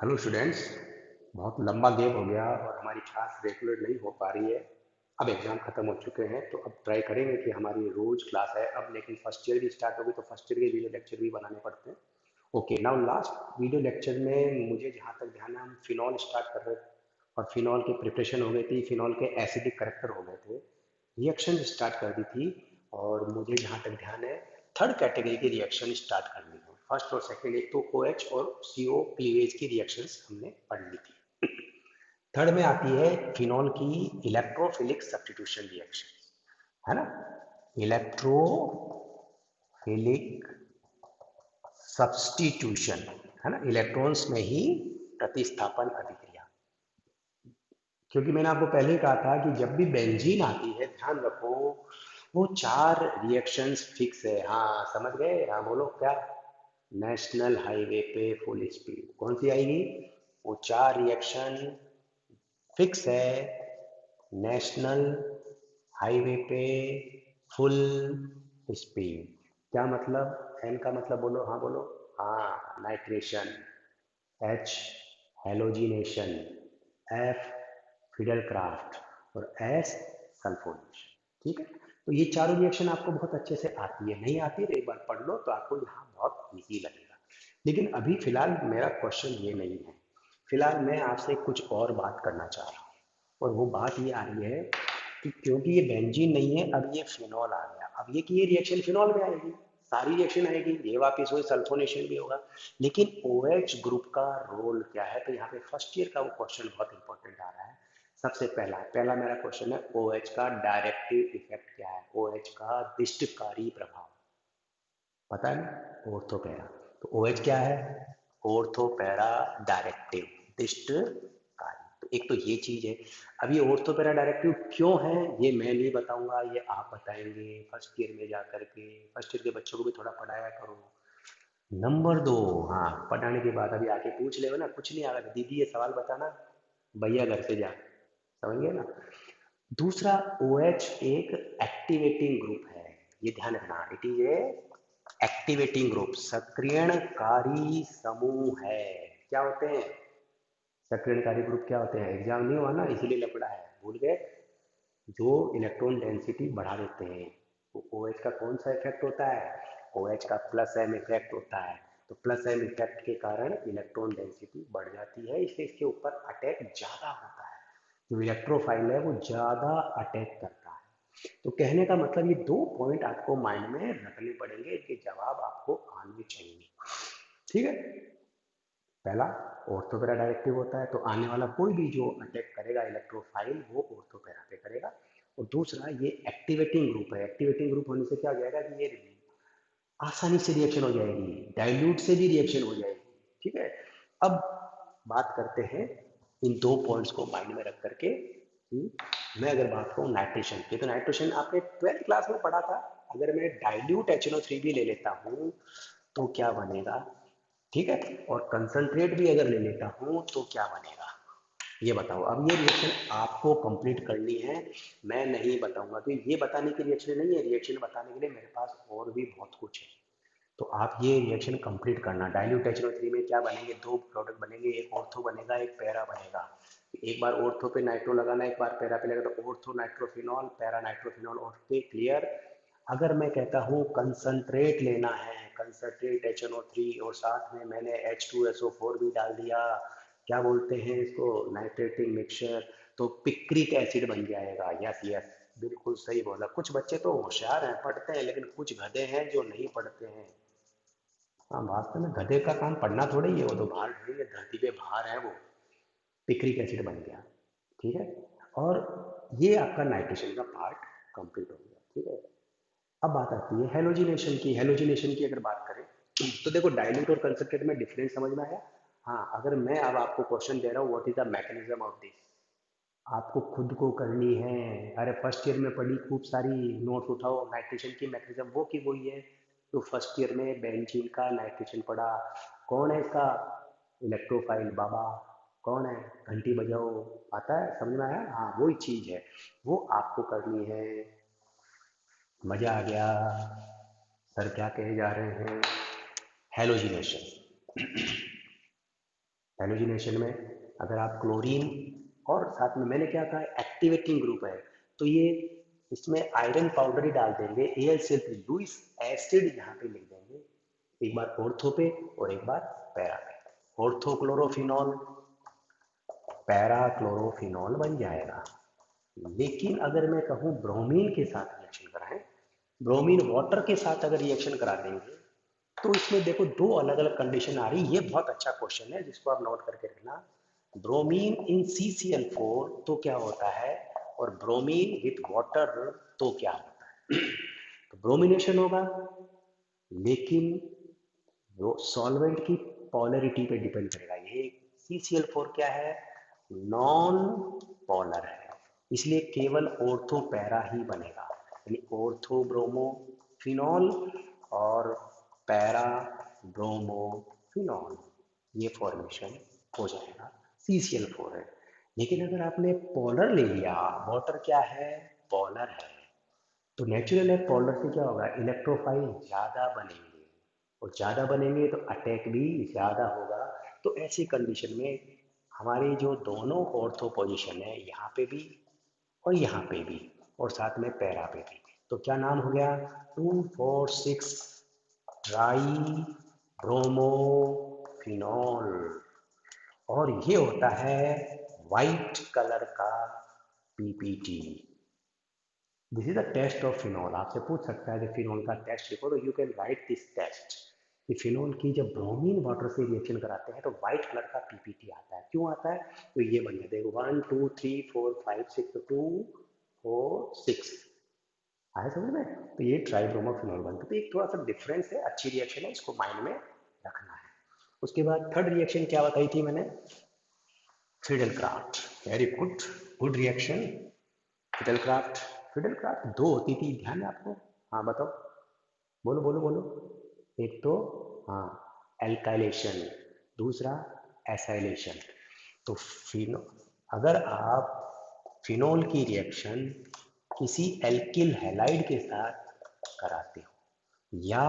Hello students. बहुत लंबा gap हो गया और हमारी क्लास रेगुलर नहीं हो पा रही है। अब एग्ज़ाम ख़त्म हो चुके हैं तो अब ट्राई करेंगे कि हमारी रोज़ क्लास है अब, लेकिन फर्स्ट ईयर भी स्टार्ट होगी तो फर्स्ट ईयर के वीडियो लेक्चर भी बनाने पड़ते हैं। Okay, now last video lecture में मुझे जहाँ तक ध्यान है हम फिनॉल स्टार्ट कर रहे थे और फिनॉल की प्रिपरेशन हो गई थी, फिनॉल के एसिडिक करेक्टर हो गए थे, रिएक्शन स्टार्ट कर दी थी। और मुझे जहाँ तक ध्यान है थर्ड कैटेगरी की रिएक्शन स्टार्ट करनी है। फर्स्ट और सेकंड एक तो ओ एच और सी ओ क्लीवेज की रिएक्शंस हमने पढ़ ली थी। थर्ड में आती है फिनॉल की इलेक्ट्रोफिलिक सब्स्टिट्यूशन रिएक्शन, है ना। इलेक्ट्रोफिलिक सब्स्टिट्यूशन, है ना, इलेक्ट्रॉन्स में ही प्रतिस्थापन अभिक्रिया। क्योंकि मैंने आपको पहले ही कहा था कि जब भी बेंजीन आती है ध्यान रखो वो चार रिएक्शंस फिक्स है। हाँ समझ गए, हाँ बोलो क्या। नेशनल हाईवे पे फुल स्पीड कौन सी आएगी? वो चार रिएक्शन फिक्स है। नेशनल हाईवे पे फुल स्पीड, क्या मतलब? एन का मतलब बोलो, हाँ बोलो। हाँ nitration, H halogenation, F fiddle craft और एस सल्फोनेशन। ठीक है, तो ये चारों रिएक्शन आपको बहुत अच्छे से आती है। नहीं आती तो एक बार पढ़ लो तो आपको यहाँ बहुत इजी लगेगा। लेकिन अभी फिलहाल मेरा क्वेश्चन ये नहीं है। फिलहाल मैं आपसे कुछ और बात करना चाह रहा हूँ और वो बात ये आ रही है कि क्योंकि ये बेंजीन नहीं है, अब ये फिनॉल आ गया। अब ये कि ये रिएक्शन फिनॉल में आएगी, सारी रिएक्शन आएगी, ये वापस वही सल्फोनेशन भी होगा। लेकिन OH ग्रुप का रोल क्या है? तो यहाँ पे फर्स्ट ईयर का वो क्वेश्चन बहुत इंपॉर्टेंट आ रहा है। सबसे पहला पहला मेरा क्वेश्चन है OH का डायरेक्टिव इफेक्ट क्या है? OH का दिष्टकारी प्रभाव पता है ना, ऑर्थोपैरा। तो OH क्या है? ऑर्थोपैरा डायरेक्टिव, दिष्टकारी। तो एक तो ये चीज है। अब ये ऑर्थोपैरा डायरेक्टिव क्यों है ये मैं नहीं बताऊंगा, ये आप बताएंगे फर्स्ट ईयर में जा करके। फर्स्ट ईयर के बच्चों को भी थोड़ा पढ़ाया करो। नंबर दो, हाँ पढ़ाने के बाद अभी आके पूछ ले ना, कुछ नहीं आ रहा दीदी ये सवाल बताना, भैया घर से जा, समझ गए ना। दूसरा, OH एक एक्टिवेटिंग ग्रुप है, ये ध्यान रखना। It is a activating group, सक्रियणकारी समूह है। क्या होते हैं सक्रियणकारी ग्रुप? क्या होते हैं? एग्जाम नहीं हुआ ना इसीलिए लपड़ा है, भूल गए। जो इलेक्ट्रॉन डेंसिटी बढ़ा देते हैं। तो OH का कौन सा इफेक्ट होता है? OH का प्लस एम इफेक्ट होता है। तो प्लस एम इफेक्ट के कारण इलेक्ट्रॉन डेंसिटी बढ़ जाती है, इसलिए इसके ऊपर अटैक ज्यादा होता है। जो इलेक्ट्रोफाइल है वो ज्यादा अटैक करता है। तो कहने का मतलब ये दो पॉइंट आपको माइंड में रखने पड़ेंगे, इनके जवाब आपको आने चाहिए। ठीक है, पहला ऑर्थोपेरा डायरेक्टिव होता है, तो आने वाला कोई भी जो अटैक करेगा इलेक्ट्रोफाइल वो ऑर्थोपेरा पे करेगा। और दूसरा ये एक्टिवेटिंग ग्रुप है, एक्टिवेटिंग ग्रुप होने से क्या हो जाएगा कि ये आसानी से रिएक्शन हो जाएगी, डाइल्यूट से भी रिएक्शन हो जाएगी। ठीक है, अब बात करते हैं इन दो पॉइंट्स को माइंड में रख करके कि मैं अगर बात करूँ नाइट्रेशन की, तो नाइट्रेशन आपने 12th क्लास में पढ़ा था। अगर मैं डाइल्यूट HNO3 भी ले लेता हूँ तो क्या बनेगा? ठीक है, और कंसंट्रेट भी अगर ले लेता हूँ तो क्या बनेगा? ये बताओ। अब ये रिएक्शन आपको कंप्लीट करनी है, मैं नहीं बताऊंगा। तो ये बताने की रिएक्शन नहीं है, रिएक्शन बताने के लिए मेरे पास और भी बहुत कुछ है। तो आप ये रिएक्शन कंप्लीट करना। डाइल्यूट HNO3 में क्या बनेंगे? दो प्रोडक्ट बनेंगे, एक ऑर्थो बनेगा एक पैरा बनेगा। एक बार ऑर्थो पे नाइट्रो लगाना, एक बार पैरा पे लगा, तो ortho nitrophenol, para nitrophenol. Okay clear. अगर मैं कहता हूँ कंसंट्रेट लेना है, कंसंट्रेट HNO3 और साथ में मैंने H2SO4 भी डाल दिया, क्या बोलते हैं इसको, नाइट्रेटिंग मिक्सचर, तो पिक्रिक एसिड बन जाएगा। यस यस, बिल्कुल सही बोला। कुछ बच्चे तो होशियार हैं, पढ़ते हैं, लेकिन कुछ गधे हैं जो नहीं पढ़ते हैं। हाँ वास्तव में गधे का काम पढ़ना थोड़ा ही है, वो तो बाहर ढूंढेंगे, धरती पे बाहर है वो। पिक्रिक एसिड बन गया। ठीक है, और ये आपका नाइट्रेशन का पार्ट कंप्लीट हो गया। ठीक है, अब बात आती है हेलोजिनेशन की। हेलोजिनेशन की अगर बात करें तो देखो डाइल्यूट और कंसंट्रेट में डिफरेंस समझ में आया। हाँ, अगर मैं अब आपको क्वेश्चन दे रहा हूँ what is the mechanism of this, आपको खुद को करनी है। अरे फर्स्ट ईयर में पढ़ी खूब सारी, नोट्स उठाओ, नाइट्रेशन की मैकेनिज्म वो की वही है। तो फर्स्ट ईयर में बेंजीन का नाइट्रेशन पढ़ा। कौन है इसका इलेक्ट्रोफाइल बाबा? कौन है? घंटी बजाओ, आता है, समझ में आया? हाँ वही चीज है, वो आपको करनी है। मजा आ गया? सर क्या कहे जा रहे हैं? हेलोजिनेशन, हेलोजिनेशन में अगर आप क्लोरीन और साथ में मैंने क्या कहा एक्टिवेटिंग ग्रुप है, तो ये इसमें आयरन पाउडर ही डाल देंगे, AlCl3 लुईस एसिड यहाँ पे लिख देंगे, एक बार ऑर्थो पे और एक बार पैरा पे। ऑर्थोक्लोरोफिनॉल पैरा क्लोरोफिनॉल बन जाएगा। लेकिन अगर मैं कहूँ ब्रोमीन के साथ रिएक्शन कराएं, ब्रोमीन वाटर के साथ अगर रिएक्शन करा देंगे, तो इसमें देखो दो अलग अलग कंडीशन आ रही है। ये बहुत अच्छा क्वेश्चन है जिसको आप नोट करके रखना। ब्रोमीन इन CCl4 तो क्या होता है, और ब्रोमीन विथ वाटर तो क्या होता है। तो ब्रोमिनेशन होगा, लेकिन वो सॉल्वेंट की पोलरिटी पे डिपेंड करेगा। ये CCl4 क्या है, नॉन पोलर है, इसलिए केवल ऑर्थो पैरा ही बनेगा, यानी ऑर्थो ब्रोमोफिनॉल और पैरा ब्रोमोफिनॉल, ये फॉर्मेशन हो जाएगा। CCl4 है। लेकिन अगर आपने पोलर ले लिया, वाटर क्या है, पोलर है, तो नेचुरल है पोलर से क्या होगा, इलेक्ट्रोफाइल ज़्यादा बनेंगे, और ज़्यादा बनेंगे तो अटैक भी ज़्यादा होगा। तो ऐसी कंडीशन में हमारी जो दोनों ऑर्थो पोजीशन है, यहाँ पे भी और यहाँ पे भी, और साथ में पैरा पे भी, तो क्या नाम हो गया, 2,4,6 ट्राई ब्रोमोफिनॉल। और ये होता है वाइट कलर का PPT। This is the test of phenol. आपसे पूछ सकता है कि फिनॉल का टेस्ट लिखो, तो you can write this test कि फिनॉल की जब ब्रोमीन वाटर से रिएक्शन कराते हैं तो व्हाइट कलर का PPT आता है। क्यों आता है, तो ये बन जाता है 1 2 3 4 5 6 2 4 6, आया समझ में। तो ये ट्राइब्रोमोफिनॉल बनता है। तो एक थोड़ा सा डिफरेंस है, अच्छी रिएक्शन है, इसको माइंड में रखना है। उसके बाद थर्ड रिएक्शन क्या बताई थी मैंने, Friedel Crafts. Very good, good reaction. Friedel Crafts, Friedel Crafts दो होती थी, ध्यान है आपको। हाँ बताओ, बोलो बोलो बोलो। एक तो हाँ एल्काइलेशन, दूसरा एसाइलेशन। तो फिनो अगर आप फिनोल की रिएक्शन किसी एल्किल हैलाइड के साथ कराते हो, या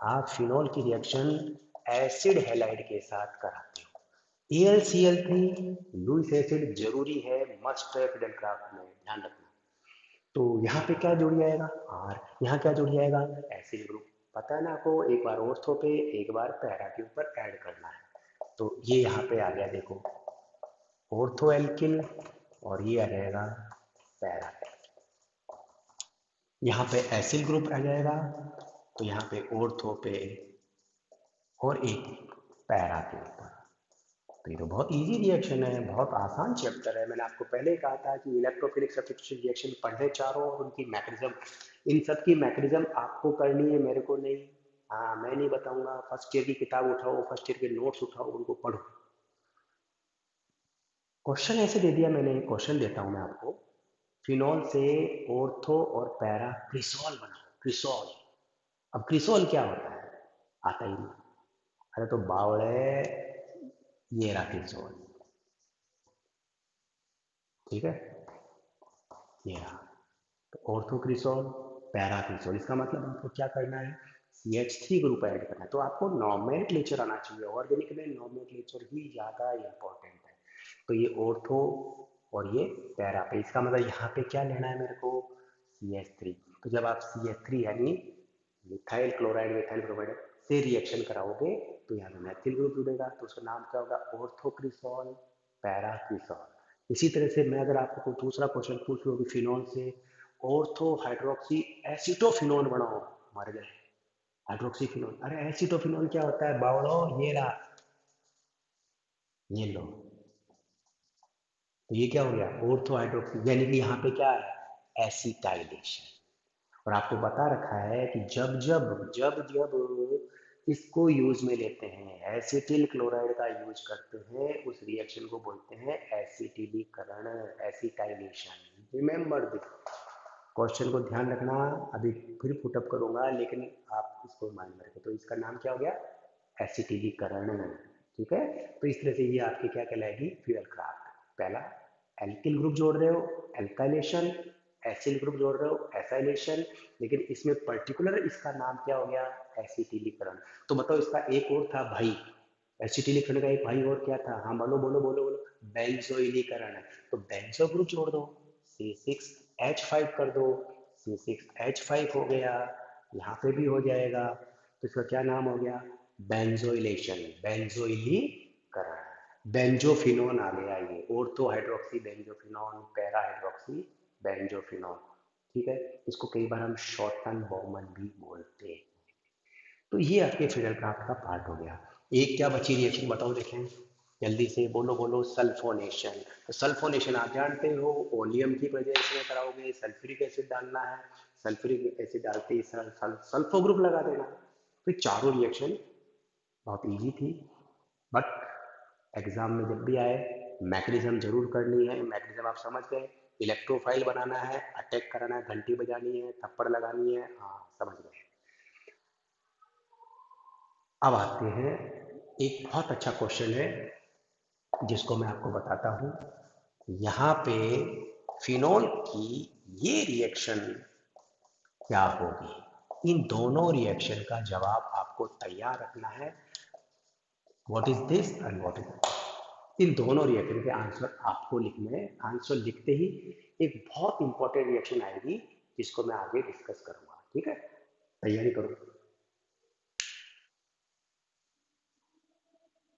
आप फिनोल की रिएक्शन एसिड हैलाइड के साथ कराते हो, AlCl3 लुईस एसिड जरूरी है, मस्ट है फिडेलक्राफ्ट में, ध्यान रखना। तो यहाँ पे क्या जुड़ जाएगा, R, यहाँ क्या जुड़ जाएगा, एसिड ग्रुप। पता है ना आपको, एक बार ऑर्थो पे एक बार पैरा के ऊपर ऐड करना है। तो ये यहाँ पे आ गया देखो, ऑर्थो एल्किल, और ये आ जाएगा पैरा। यहाँ पे एसिल ग्रुप आ जाएगा, तो यहाँ पे ऑर्थो पे और एक पैरा के ऊपर। तो ये तो बहुत इजी रिएक्शन है, बहुत आसान चैप्टर है। मैंने आपको पहले ही कहा था कि इलेक्ट्रोफिलिक सब्स्टिट्यूशन रिएक्शन पढ़ने चारों, और उनकी मैकेनिज्म, इन सब की मैकेनिज्म आपको करनी है, मेरे को नहीं। हाँ मैं नहीं बताऊंगा, फर्स्ट ईयर की किताब उठाओ, फर्स्ट ईयर के नोट्स उठाओ, उनको पढ़ो। क्वेश्चन ऐसे दे दिया मैंने, क्वेश्चन देता हूं मैं आपको, फिनॉल से ऑर्थो और पैरा क्रिसॉल बनाओ, क्रिसॉल। अब क्रिसॉल क्या होता है, आता ही नहीं। अरे तो बावड़े, ये रहा क्रिसॉल, ठीक है, ये रहा। तो ऑर्थोक्रिसॉल, पैराक्रिसॉल, इसका मतलब आपको क्या करना है, CH3 ग्रुप ऐड करना है। तो आपको नॉमेनक्लेचर आना चाहिए, ऑर्गेनिक में नॉमेनक्लेचर ही ज़्यादा इंपॉर्टेंट है। तो ये ऑर्थो और ये पैरा पे, इसका मतलब यहाँ पे क्या लेना है मेरे को, CH3। तो जब आप CH3 यानी मिथाइल क्लोराइड मिथाइल ब्रोमाइड से रिएक्शन कराओगे, तो यहाँ पे मैथिल ग्रुप जुड़ेगा, तो उसका नाम क्या होगा, ऑर्थोक्रिसॉल पैराक्रिसॉल। इसी तरह से मैं अगर आपको कोई दूसरा क्वेश्चन पूछ लूँ कि फिनॉल से ऑर्थो हाइड्रोक्सी एसिटोफिनोन बनाओ, मर गए, हाइड्रोक्सी फिनोल। अरे एसिटोफिनोन क्या होता है बावड़ो, ये रहा, ये लो। तो ये क्या हो गया, ऑर्थो हाइड्रोक्सी, यानी कि यहाँ पे क्या है, एसिटाइलेशन। और आपको बता रखा है कि जब जब जब जब इसको यूज में लेते हैं, एसिटिल क्लोराइड का यूज करते हैं, उस रिएक्शन को बोलते हैं एसिटिलीकरण, एसिटाइलेशन। रिमेंबर दिस, क्वेश्चन को ध्यान रखना। अभी फिर पुटअप करूंगा, लेकिन आप इसको माइंड में रखें। तो इसका नाम क्या हो गया, एसिटिलीकरण, ठीक है। तो इस तरह से ये आपकी क्या कहलाएगी, फ्यूल क्राफ्ट। पहला एल्किल ग्रुप जोड़ रहे हो, एल्काइलेशन, एसिल ग्रुप जोड़ रहे हो, एसाइलेशन, लेकिन इसमें पर्टिकुलर इसका नाम क्या हो गया, एसिटिलीकरण। तो बताओ इसका एक और था भाई, एसिटिलिफिन का एक भाई और क्या था, हाँ बोलो बोलो बोलो बोलो, बेंजोइलीकरण है। तो बेंजो ग्रुप जोड़ दो, C6H5 कर दो, C6H5 हो गया, यहाँ पे भी हो जाएगा। तो इसका क्या नाम हो गया, बेंजोइलेशन, बेंजोइलीकरण। बेंजोफिनोन आ गया ये, ortho hydroxy benzophenone, para hydroxy benzophenone. ठीक है, इसको कई बार हम शॉर्टन बॉमन भी बोलते हैं। तो ये आपके फिडल क्राफ्ट का पार्ट हो गया। एक क्या बची रिएक्शन बताओ देखें, जल्दी से बोलो बोलो, सल्फोनेशन। तो सल्फोनेशन आप जानते हो, ओलियम की वजह से कराओगे, सल्फ्यूरिक एसिड डालना है, सल्फ्यूरिक एसिड डालते ही सल्फो ग्रुप लगा देना। तो चारों रिएक्शन बहुत इजी थी, बट एग्जाम में जब भी आए मैकेनिज्म जरूर करनी है। मैकेनिज्म आप समझ गए, इलेक्ट्रोफाइल बनाना है, अटैक कराना है, घंटी बजानी है, थप्पड़ लगानी है, हाँ समझ गए। अब आते हैं, एक बहुत अच्छा क्वेश्चन है जिसको मैं आपको बताता हूँ। यहाँ पे फिनोल की ये रिएक्शन क्या होगी, इन दोनों रिएक्शन का जवाब आपको तैयार रखना है। What is this and what is, इन दोनों रिएक्शन के आंसर आपको लिखने हैं। आंसर लिखते ही एक बहुत इंपॉर्टेंट रिएक्शन आएगी जिसको मैं आगे डिस्कस करूंगा। ठीक है, तैयारी करो।